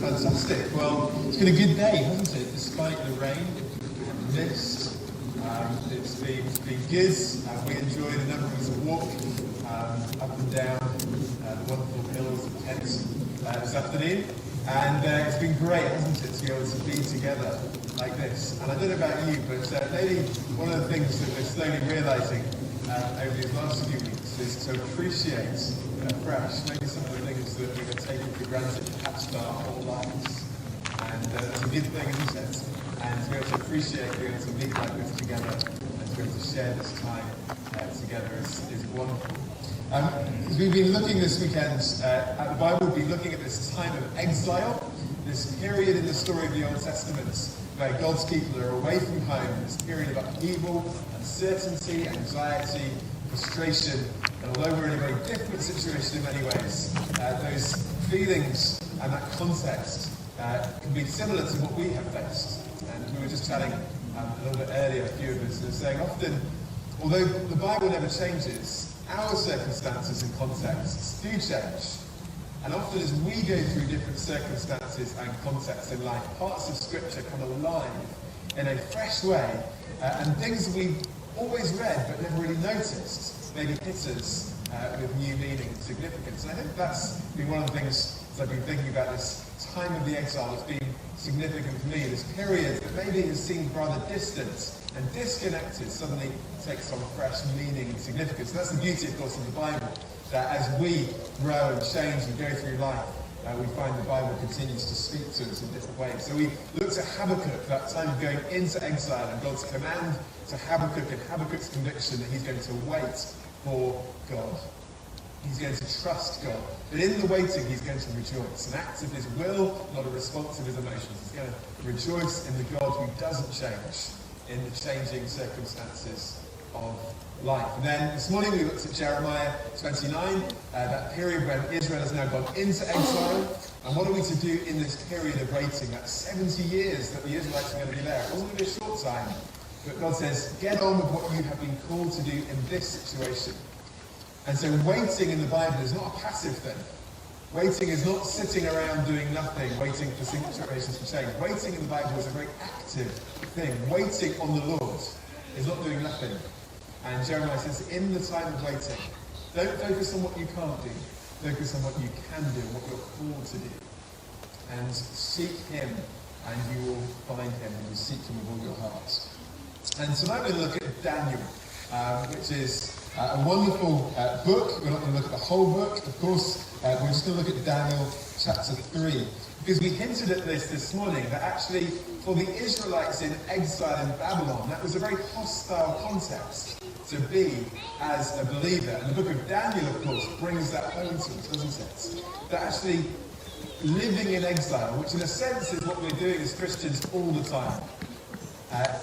Fantastic. Well, it's been a good day, hasn't it? Despite the rain and mist. It's been good. We enjoyed a number of us a walk up and down the wonderful hills of Kent this afternoon. And it's been great, hasn't it, to be able to be together like this. And I don't know about you, but maybe one of the things that we're slowly realising over these last few weeks is to appreciate afresh maybe some of the things that we were taking for granted perhaps for our whole lives. And that's a good thing, isn't it? And to be able to appreciate being able to meet like this together and to be able to share this time together is wonderful. As we've been looking this weekend at the Bible, we've been looking at this time of exile, this period in the story of the Old Testament where God's people are away from home, this period of upheaval, uncertainty, anxiety, frustration, and although we're in a very different situation in many ways, those feelings and that context can be similar to what we have faced. And we were just chatting a little bit earlier, a few of us were saying often, although the Bible never changes, our circumstances and contexts do change. And often as we go through different circumstances and contexts in life, parts of Scripture come alive in a fresh way, and things that we've always read but never really noticed maybe hit us with new meaning and significance. And I think that's been one of the things as I've been thinking about this time of the exile that's been significant for me. This period that maybe has seemed rather distant and disconnected suddenly takes on fresh meaning and significance. And that's the beauty, of course, of the Bible, that as we grow and change and go through life, we find the Bible continues to speak to us in different ways. So we looked at Habakkuk, that time of going into exile, and God's command to Habakkuk and Habakkuk's conviction that he's going to wait for God. He's going to trust God. But in the waiting, he's going to rejoice. An act of his will, not a response of his emotions. He's going to rejoice in the God who doesn't change in the changing circumstances of life. And then this morning we looked at Jeremiah 29, that period when Israel has now gone into exile. And what are we to do in this period of waiting? That 70 years that the Israelites are going to be there. It wasn't going to be a short time. But God says, get on with what you have been called to do in this situation. And so waiting in the Bible is not a passive thing. Waiting is not sitting around doing nothing, waiting for situations to change. Waiting in the Bible is a very active thing. Waiting on the Lord is not doing nothing. And Jeremiah says, in the time of waiting, don't focus on what you can't do. Focus on what you can do, what you're called to do. And seek him, and you will find him, and you seek him with all your heart. And tonight we're going to look at Daniel, which is a wonderful book. We're not going to look at the whole book, of course. We're just going to look at Daniel chapter 3. Because we hinted at this morning, that actually for the Israelites in exile in Babylon, that was a very hostile context to be as a believer. And the book of Daniel, of course, brings that home to us, doesn't it? That actually living in exile, which in a sense is what we're doing as Christians all the time.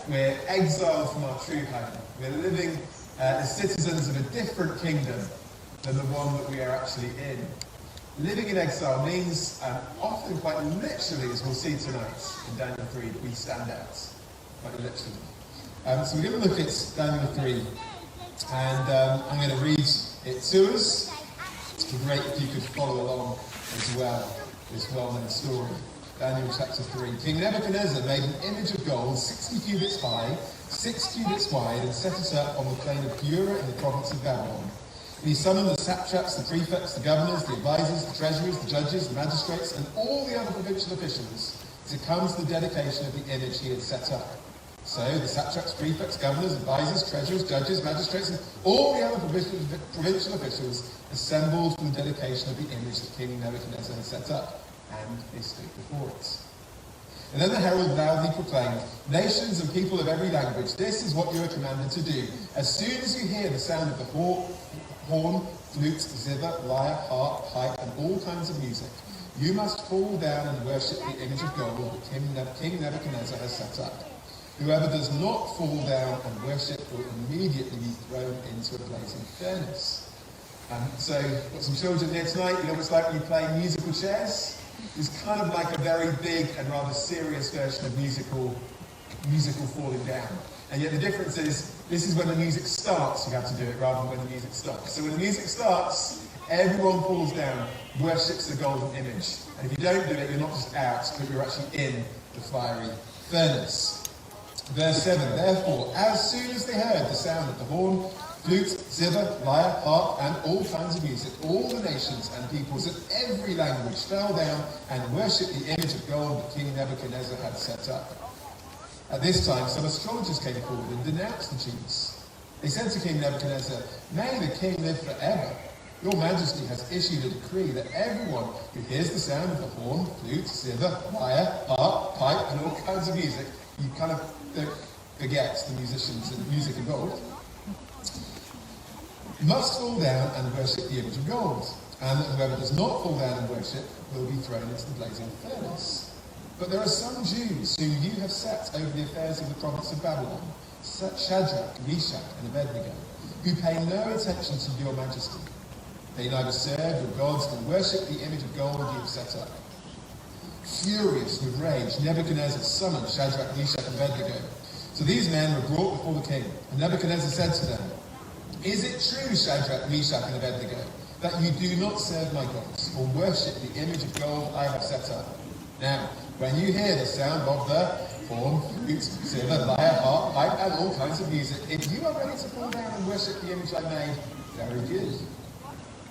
We're exiled from our true home. We're living as citizens of a different kingdom than the one that we are actually in. Living in exile means, often quite literally, as we'll see tonight in Daniel 3, that we stand out. Quite literally. So we're going to look at Daniel 3, and I'm going to read it to us. It'd be great if you could follow along as well, this well-known story. Daniel chapter 3. King Nebuchadnezzar made an image of gold 60 cubits high, 6 cubits wide, and set it up on the plain of Dura in the province of Babylon. And he summoned the satraps, the prefects, the governors, the advisors, the treasurers, the judges, the magistrates, and all the other provincial officials to come to the dedication of the image he had set up. So the satraps, prefects, governors, advisors, treasurers, judges, magistrates, and all the other provincial officials assembled for the dedication of the image that King Nebuchadnezzar had set up, and they stood before it. And then the herald loudly proclaimed, nations and people of every language, this is what you are commanded to do. As soon as you hear the sound of the horn, flute, zither, lyre, harp, pipe, and all kinds of music, you must fall down and worship the image of gold that King Nebuchadnezzar has set up. Whoever does not fall down and worship will immediately be thrown into a blazing furnace. So, got some children here tonight. You know what it's like when you play musical chairs? It's kind of like a very big and rather serious version of musical falling down. And yet the difference is, this is when the music starts, you have to do it, rather than when the music stops. So when the music starts, everyone falls down, worships the golden image. And if you don't do it, you're not just out, but you're actually in the fiery furnace. Verse 7, therefore, as soon as they heard the sound of the horn, flute, zither, lyre, harp, and all kinds of music, all the nations and peoples of every language fell down and worshipped the image of gold that King Nebuchadnezzar had set up. At this time, some astrologers came forward and denounced the Jews. They said to King Nebuchadnezzar, may the king live forever. Your majesty has issued a decree that everyone who hears the sound of the horn, flute, zither, lyre, harp, pipe, and all kinds of music, you kind of don't forget the musicians and the music involved, must fall down and worship the image of gold. And whoever does not fall down and worship will be thrown into the blazing furnace. But there are some Jews whom you have set over the affairs of the province of Babylon, Shadrach, Meshach, and Abednego, who pay no attention to your majesty. They neither serve your gods nor worship the image of gold you have set up. Furious with rage, Nebuchadnezzar summoned Shadrach, Meshach, and Abednego. So these men were brought before the king, and Nebuchadnezzar said to them, is it true, Shadrach, Meshach, and Abednego, that you do not serve my gods, or worship the image of gold I have set up? Now, when you hear the sound of the horn, flute, zither, lyre, harp, pipe, and all kinds of music, if you are ready to fall down and worship the image I made, very good.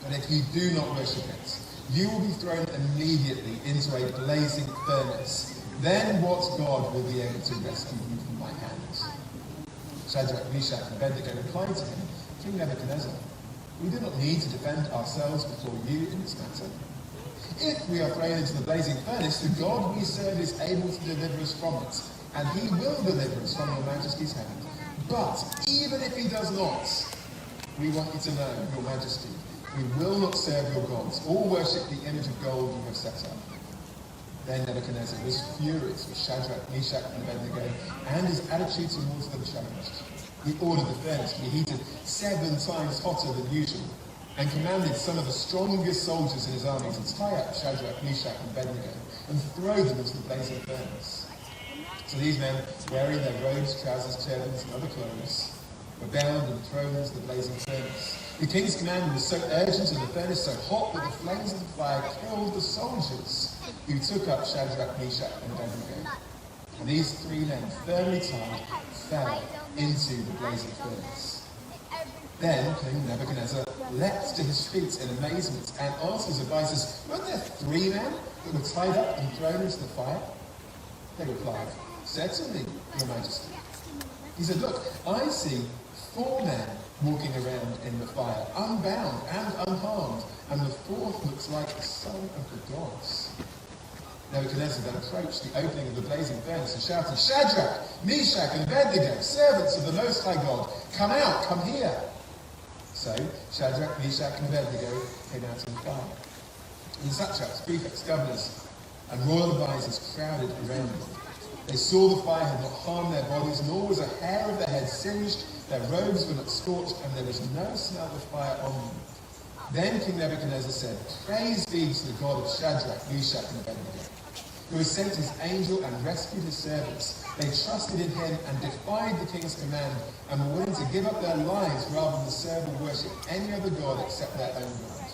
But if you do not worship it, you will be thrown immediately into a blazing furnace. Then what God will be able to rescue you from my hands? Shadrach, Meshach, and Abednego replied to him, King Nebuchadnezzar, we do not need to defend ourselves before you in this matter. If we are thrown into the blazing furnace, the God we serve is able to deliver us from it, and he will deliver us from your majesty's hand. But even if he does not, we want you to know, your majesty, we will not serve your gods, or worship the image of gold you have set up. Then Nebuchadnezzar was furious with Shadrach, Meshach, and Abednego, and his attitude towards them changed. He ordered the furnace to be heated 7 times hotter than usual, and commanded some of the strongest soldiers in his army to tie up Shadrach, Meshach, and Abednego, and throw them into the blazing furnace. So these men, wearing their robes, trousers, turbans, and other clothes, were bound and thrown into the blazing furnace. The king's command was so urgent and the furnace so hot that the flames of the fire killed the soldiers who took up Shadrach, Meshach, and Abednego. And these 3 men, firmly tied, fell into the blazing furnace. Then King Nebuchadnezzar leapt to his feet in amazement and asked his advisors, weren't there 3 men that were tied up and thrown into the fire? They replied, certainly, your majesty. He said, look, I see 4 men walking around in the fire, unbound and unharmed, and the 4th looks like the son of the gods. Nebuchadnezzar then approached the opening of the blazing furnace and shouted, Shadrach, Meshach, and Abednego, servants of the Most High God, come out, come here. So Shadrach, Meshach, and Abednego came out of the fire. And the satraps, prefects, governors, and royal advisors crowded around them. They saw the fire had not harmed their bodies, nor was a hair of their head singed, their robes were not scorched, and there was no smell of fire on them. Then King Nebuchadnezzar said, praise be to the God of Shadrach, Meshach, and Abednego, who has sent his angel and rescued his servants. They trusted in him and defied the king's command, and were willing to give up their lives rather than serve or worship any other god except their own God.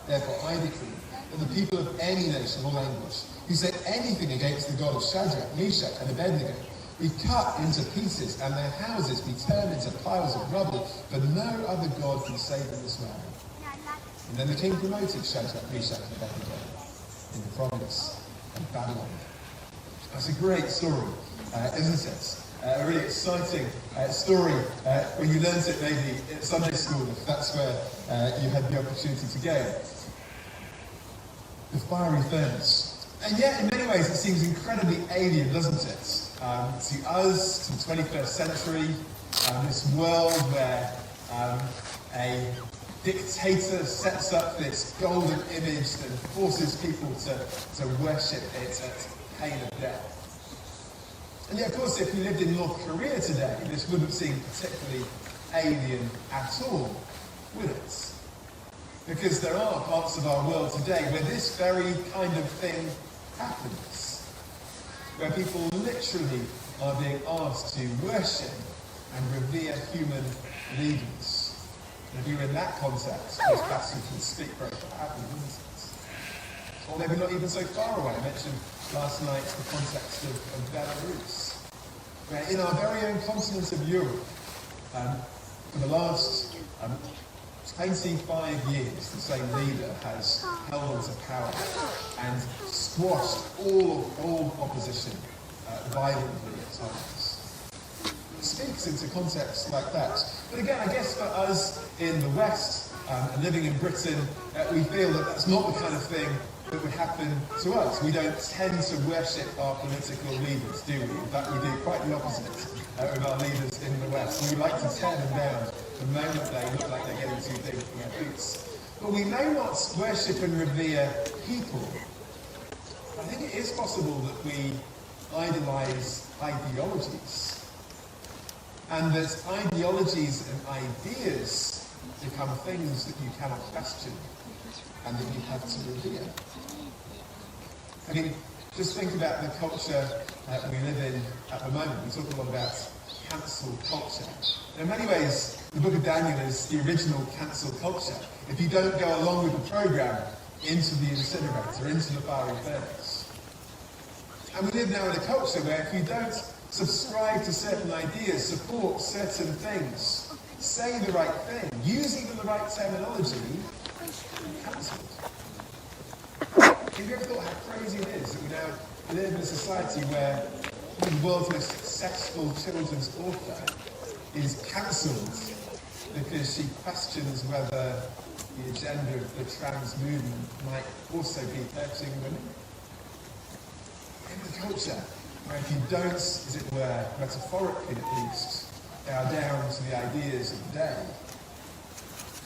Therefore I decree that the people of any nation or language who say anything against the God of Shadrach, Meshach, and Abednego be cut into pieces, and their houses be turned into piles of rubble, for no other god can save them this way. And then the king promoted Shadrach, Meshach, and Abednego in the province of Babylon. That's a great story, isn't it? A really exciting story when you learned it maybe at Sunday school, if that's where you had the opportunity to go. The fiery furnace. And yet, in many ways, it seems incredibly alien, doesn't it? To us, to the 21st century, this world where a dictator sets up this golden image that forces people to worship it at pain of death. And yet, of course, if you lived in North Korea today, this wouldn't seem particularly alien at all, would it? Because there are parts of our world today where this very kind of thing happens, where people literally are being asked to worship and revere human leaders. And if you're in that context, this passage would speak very badly, wouldn't it? Or maybe not even so far away. I mentioned last night the context of Belarus, where in our very own continent of Europe, for the last 25 years, the same leader has held on to power and squashed all opposition violently at times. It speaks into contexts like that. But again, I guess for us in the West and living in Britain, we feel that that's not the kind of thing that would happen to us. We don't tend to worship our political leaders, do we? In fact, we do quite the opposite with our leaders in the West. We like to tear them down the moment they look like they're getting too big for their boots. But we may not worship and revere people. I think it is possible that we idolize ideologies. And that ideologies and ideas become things that you cannot question and that you have to revere. I mean, just think about the culture we live in at the moment. We talk a lot about cancel culture. In many ways, the book of Daniel is the original cancel culture. If you don't go along with the program, into the incinerator, into the fiery furnace. And we live now in a culture where if you don't subscribe to certain ideas, support certain things, say the right thing, use even the right terminology, you're cancelled. Have you ever thought how crazy it is that we now live in a society where the world's most successful children's author is cancelled because she questions whether the agenda of the trans movement might also be hurting women? In the culture where if you don't, as it were, metaphorically at least, bow down to the ideas of the day,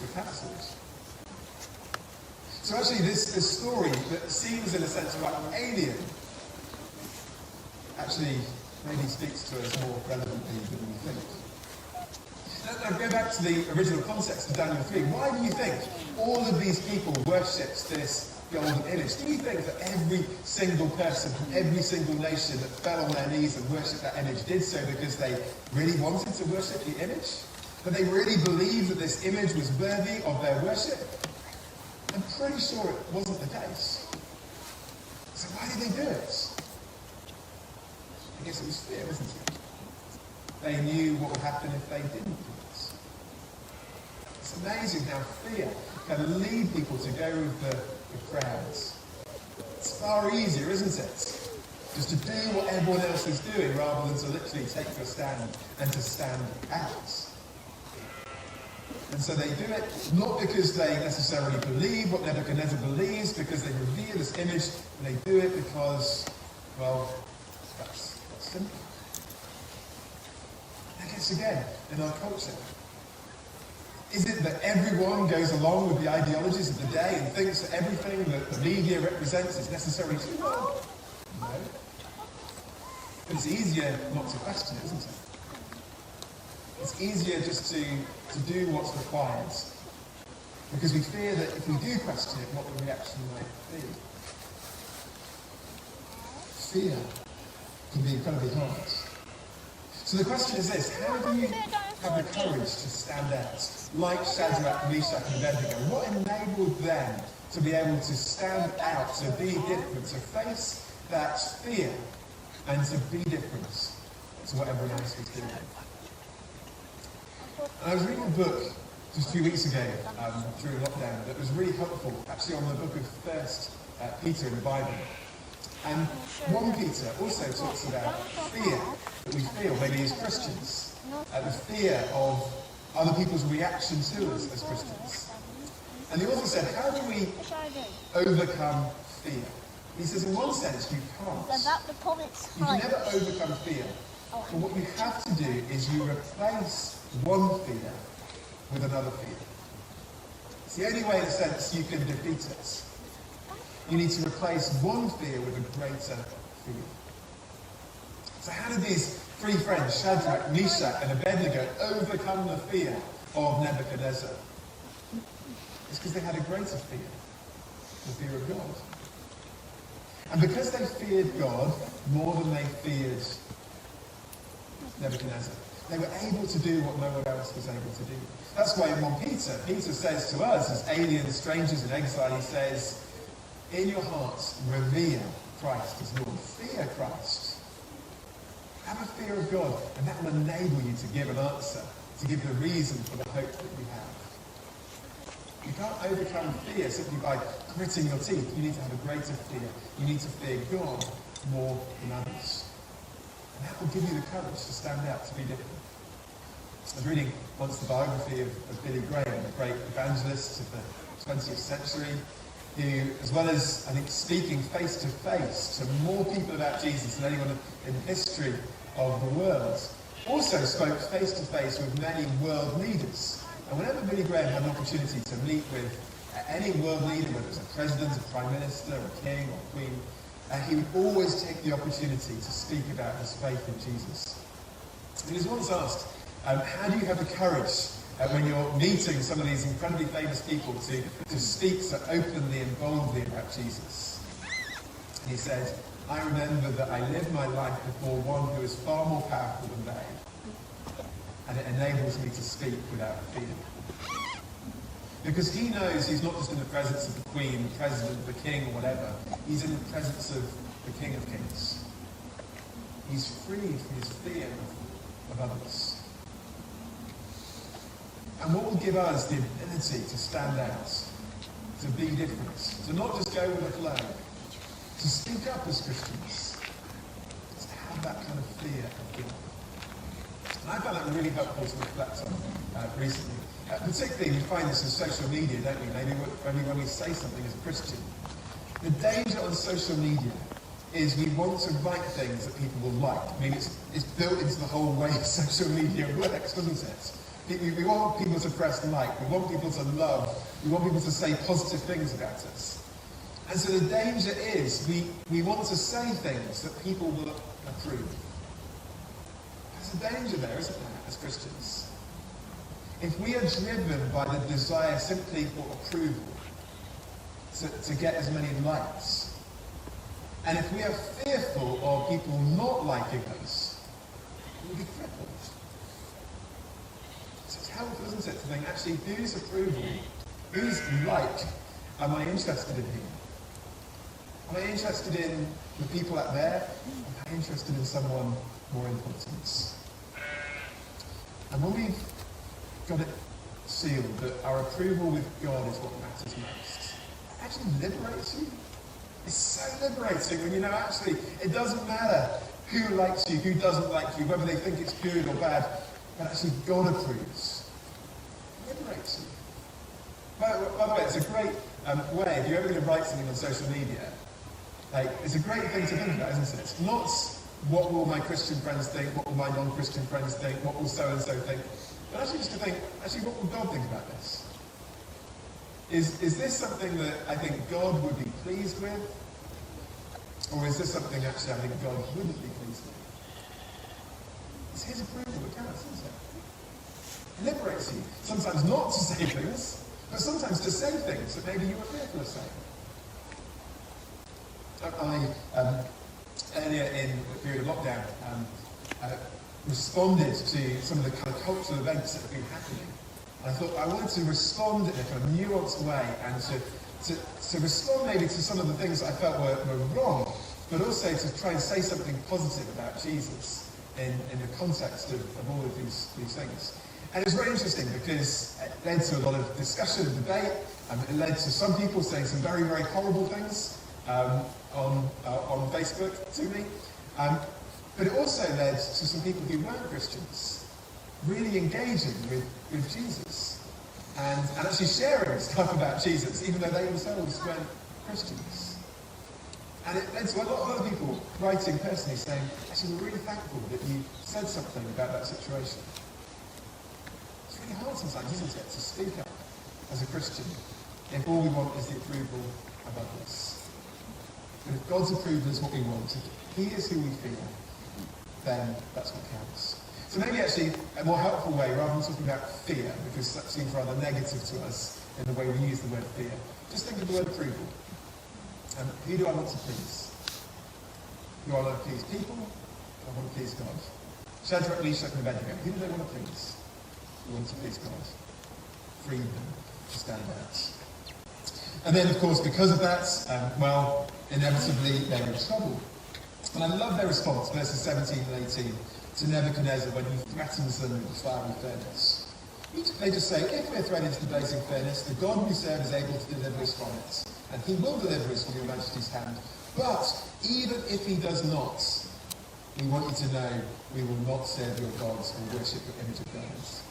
you're cancelled. So actually this story that seems in a sense quite alien actually maybe speaks to us more relevantly than we think. Now go back to the original context of Daniel 3. Why do you think all of these people worshipped this golden image? Do you think that every single person from every single nation that fell on their knees and worshipped that image did so because they really wanted to worship the image? That they really believed that this image was worthy of their worship? I'm pretty sure it wasn't the case. So why did they do it? I guess it was fear, wasn't it? They knew what would happen if they didn't do it. It's amazing how fear can lead people to go with the crowds. It's far easier, isn't it? Just to do what everyone else is doing rather than to literally take your stand and to stand out. And so they do it not because they necessarily believe what Nebuchadnezzar believes, because they revere this image, and they do it because, well, that's simple. I guess again, in our culture, is it that everyone goes along with the ideologies of the day and thinks that everything that the media represents is necessary to them? No. But it's easier not to question it, isn't it? It's easier just to do what's required. Because we fear that if we do question it, what the reaction might be. Fear can be incredibly hard. So the question is this: how do you have the courage to stand out, like Shadrach, Meshach, and Abednego? What enabled them to be able to stand out, to be different, to face that fear, and to be different to what everyone else was doing? And I was reading a book just a few weeks ago during lockdown that was really helpful, actually on the book of 1 Peter in the Bible. And 1 Peter also talks about fear that we feel, maybe as Christians, the fear of other people's reaction to us as Christians. And the author said, how do we overcome fear? He says, in one sense, you can't. You can never overcome fear. But what you have to do is you replace one fear with another fear. It's the only way, in a sense, you can defeat it. You need to replace one fear with a greater fear. So how did these three friends, Shadrach, Meshach, and Abednego, overcome the fear of Nebuchadnezzar? It's because they had a greater fear, the fear of God. And because they feared God more than they feared Nebuchadnezzar, They were able to do what no one else was able to do. That's why in 1 Peter says to us, as aliens, strangers in exile, he says, in your hearts, revere Christ as Lord. Fear Christ. Have a fear of God, and that will enable you to give an answer, to give the reason for the hope that you have. You can't overcome fear simply by gritting your teeth. You need to have a greater fear. You need to fear God more than others. And that will give you the courage to stand out, to be different. I was reading once the biography of Billy Graham, a great evangelist of the 20th century, who, as well as, I think, speaking face to face to more people about Jesus than anyone in the history of the world, also spoke face to face with many world leaders. And whenever Billy Graham had an opportunity to meet with any world leader, whether it was a president, a prime minister, a king or a queen, he would always take the opportunity to speak about his faith in Jesus. And he was once asked, how do you have the courage when you're meeting some of these incredibly famous people to speak so openly and boldly about Jesus? And he said, I remember that I live my life before one who is far more powerful than they. And it enables me to speak without fear. Because he knows he's not just in the presence of the Queen, the President, the King, or whatever. He's in the presence of the King of Kings. He's freed from his fear of others. And what will give us the ability to stand out, to be different, to not just go with the flow, to speak up as Christians, to have that kind of fear of God. And I found that really helpful to reflect on recently. Particularly, we find this in social media, don't we? Maybe when we say something as a Christian. The danger on social media is we want to write things that people will like. I mean, it's built into the whole way social media works, doesn't it? We want people to press like. We want people to love. We want people to say positive things about us. And so the danger is we want to say things that people will approve. There's a danger there, isn't there, as Christians? If we are driven by the desire simply for approval, to get as many likes, and if we are fearful of people not liking us, we'll be crippled. So it's helpful, isn't it, to think, actually, whose approval, whose like am I interested in here? Am I interested in the people out there? Am I interested in someone more important? And when we've got it sealed that our approval with God is what matters most, it actually liberates you. It's so liberating when you know actually it doesn't matter who likes you, who doesn't like you, whether they think it's good or bad, but actually God approves. It liberates you. By the way, it's a great way, if you're ever going to write something on social media, it's a great thing to think about, isn't it? Not what will my Christian friends think, what will my non-Christian friends think, what will so-and-so think, but actually just to think, actually what will God think about this? Is this something that I think God would be pleased with? Or is this something actually I think God wouldn't be pleased with? It's his approval that counts, isn't it? It liberates you. Sometimes not to say things, but sometimes to say things that maybe you were fearful of saying. Earlier in the period of lockdown, responded to some of the kind of cultural events that have been happening. And I thought I wanted to respond in a kind of nuanced way and to respond maybe to some of the things I felt were wrong, but also to try and say something positive about Jesus in the context of all of these things. And it was very interesting because it led to a lot of discussion and debate. It led to some people saying some very, very horrible things on Facebook to me. But it also led to some people who weren't Christians really engaging with Jesus and actually sharing stuff about Jesus, even though they themselves weren't Christians. And it led to a lot of other people writing personally saying, actually, we're really thankful that you said something about that situation. It's really hard sometimes, isn't it, to speak up as a Christian if all we want is the approval of others. But if God's approval is what we want, if he is who we fear, then that's what counts. So maybe actually a more helpful way, rather than talking about fear, because that seems rather negative to us in the way we use the word fear, just think of the word approval. Who do I want to please? Do I want to please people? Or I want to please God? Shadrach, Meshach, and Abednego. Who do they want to please? They want to please God. Free them to stand out. And then, of course, because of that, inevitably they're in trouble. And I love their response, verses 17 and 18, to Nebuchadnezzar when he threatens them with the fiery furnace. They just say, if we're thrown into the blazing furnace, the God we serve is able to deliver us from it. And he will deliver us from your majesty's hand. But even if he does not, we want you to know we will not serve your gods or worship your image of gods.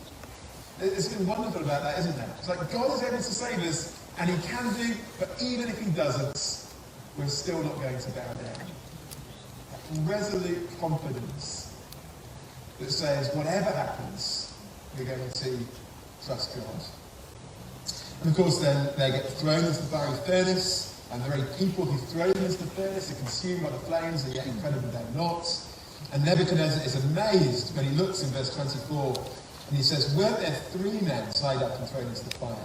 It's been wonderful about that, isn't it? It's like God is able to save us, and he can do, but even if he doesn't, we're still not going to bow down. That resolute confidence that says, whatever happens, we're going to trust God. And of course, then they get thrown into the fiery furnace, and the very people who throw them into the furnace are consumed by the flames, and yet incredibly they're not. And Nebuchadnezzar is amazed when he looks in verse 24, and he says, weren't there 3 men tied up and thrown into the fire?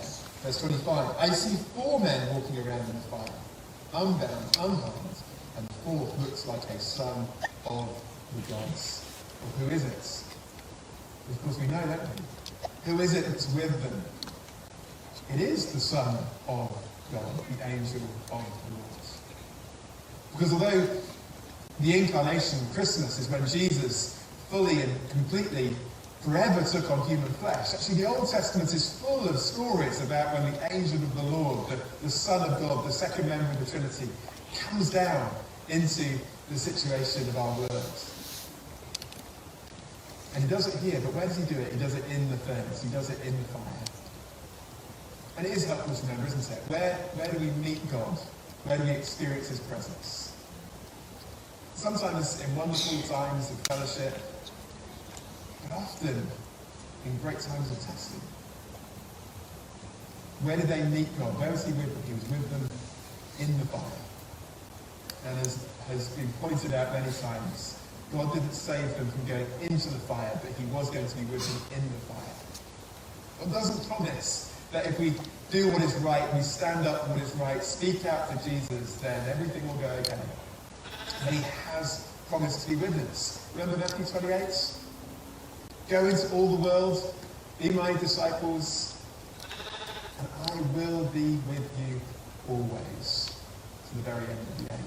Verse 25, I see 4 men walking around in the fire, unbound, unharmed, and the 4th looks like a son of the gods. Well, who is it? Of course we know, don't we? Who is it that's with them? It is the Son of God, the angel of the Lord. Because although the incarnation, Christmas, is when Jesus fully and completely forever took on human flesh. Actually, the Old Testament is full of stories about when the angel of the Lord, the Son of God, the second member of the Trinity, comes down into the situation of our world. And he does it here, but where does he do it? He does it in the furnace. He does it in the fire. And it is helpful to remember, isn't it? Where do we meet God? Where do we experience his presence? Sometimes in wonderful times of fellowship, but often in great times of testing. Where did they meet God? Where was he with them? He was with them in the fire. And as has been pointed out many times, God didn't save them from going into the fire, but he was going to be with them in the fire. God doesn't promise that if we do what is right, we stand up for what is right, speak out for Jesus, then everything will go okay. But he has promised to be with us. Remember Matthew 28? Go into all the world, be my disciples, and I will be with you always, to the very end of the age.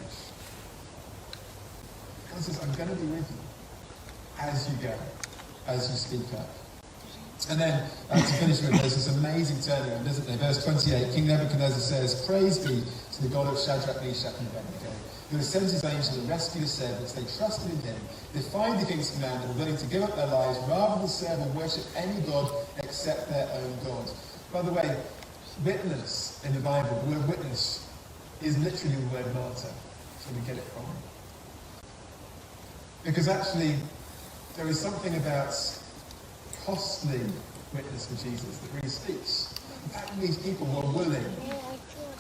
God says, I'm going to be with you as you go, as you speak up. And then, to finish with, there's this amazing turnaround, isn't there? Verse 28, King Nebuchadnezzar says, praise be to the God of Shadrach, Meshach, and Abednego, who has sent his angel and rescued his servants. They trusted in him, defied the king's command, and were willing to give up their lives rather than serve and worship any god except their own God. By the way, witness in the Bible, the word witness is literally the word martyr. That's where we get it from. Because actually, there is something about costly witness for Jesus that really speaks. In fact, these people were willing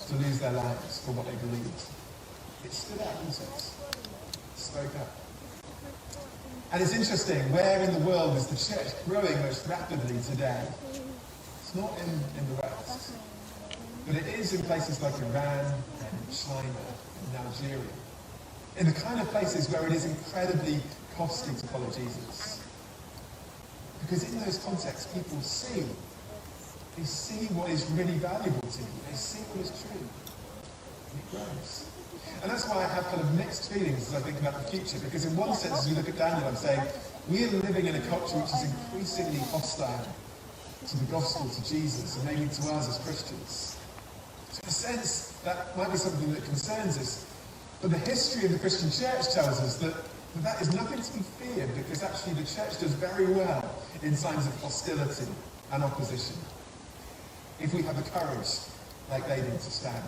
to lose their lives for what they believed. It stood out, didn't it? Spoke up. And it's interesting, where in the world is the church growing most rapidly today? It's not in the West. But it is in places like Iran and China and Algeria. In the kind of places where it is incredibly costly to follow Jesus. Because in those contexts, people see. They see what is really valuable to you. They see what is true. And it grows. And that's why I have kind of mixed feelings as I think about the future. Because in one sense, as we look at Daniel, I'm saying, we are living in a culture which is increasingly hostile to the gospel, to Jesus, and maybe to us as Christians. So in a sense, that might be something that concerns us. But the history of the Christian church tells us that is nothing to be feared, because actually the church does very well in times of hostility and opposition. If we have the courage, like they did, to stand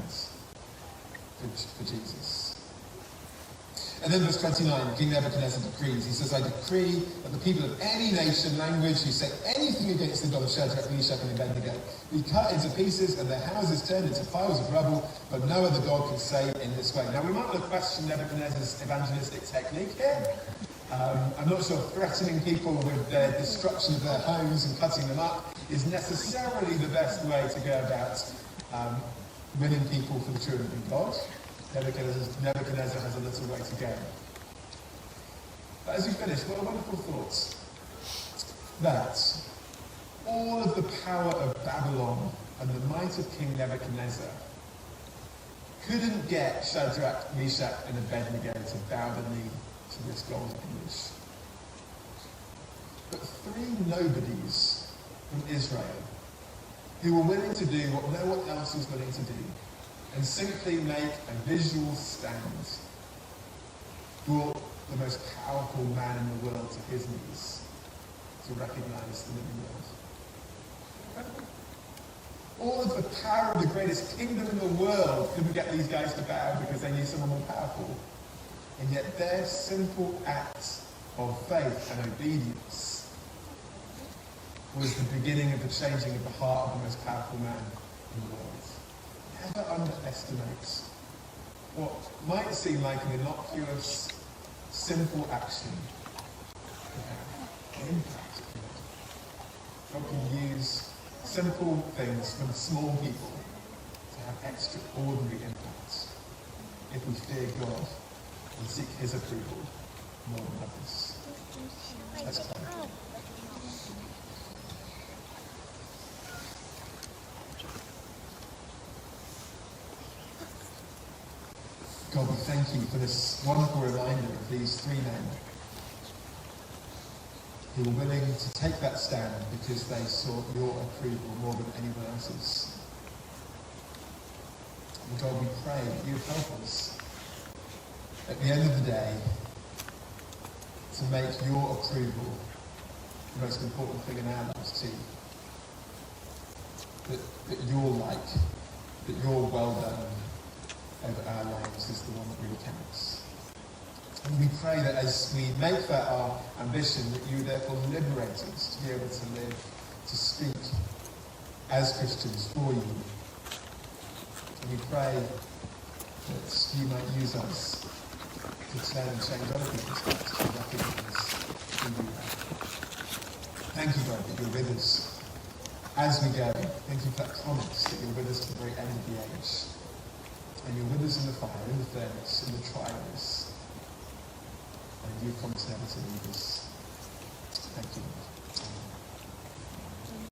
for Jesus. And then verse 29, King Nebuchadnezzar decrees. He says, I decree that the people of any nation, language, who say anything against the God of Shadrach, Meshach, and Abednego be cut into pieces and their houses turned into piles of rubble, but no other God can save in this way. Now we might not question Nebuchadnezzar's evangelistic technique here. I'm not sure threatening people with the destruction of their homes and cutting them up is necessarily the best way to go about winning people for the children of God. Nebuchadnezzar has a little way to go. But as we finish, what a wonderful thought that all of the power of Babylon and the might of King Nebuchadnezzar couldn't get Shadrach, Meshach, and Abednego to bow the knee to this golden image. But three nobodies from Israel, who were willing to do what no one else was willing to do, and simply make a visual stand, brought the most powerful man in the world to his knees to recognize the living God. All of the power of the greatest kingdom in the world couldn't get these guys to bow because they knew someone more powerful. And yet their simple act of faith and obedience was the beginning of the changing of the heart of the most powerful man in the world. Never underestimate what might seem like an innocuous, simple action can have impact. God can use simple things from small people to have extraordinary impacts if we fear God and seek his approval more than others. Let's pray. God, we thank you for this wonderful reminder of these three men who were willing to take that stand because they sought your approval more than anyone else's. And God, we pray that you would help us at the end of the day to make your approval the most important thing in our lives too. That your like, that your well done over our lives is the one that really counts. And we pray that as we make that our ambition, that you therefore liberate us to be able to live, to speak as Christians for you. And we pray that you might use us to turn and change other people's hearts to recognize who you are. Thank you, God, that you're with us as we go. Thank you for that promise that you're with us to the very end of the age. And you're with us in the fire, in the furnace, in the trials. And you promise never to leave us. Thank you, Lord.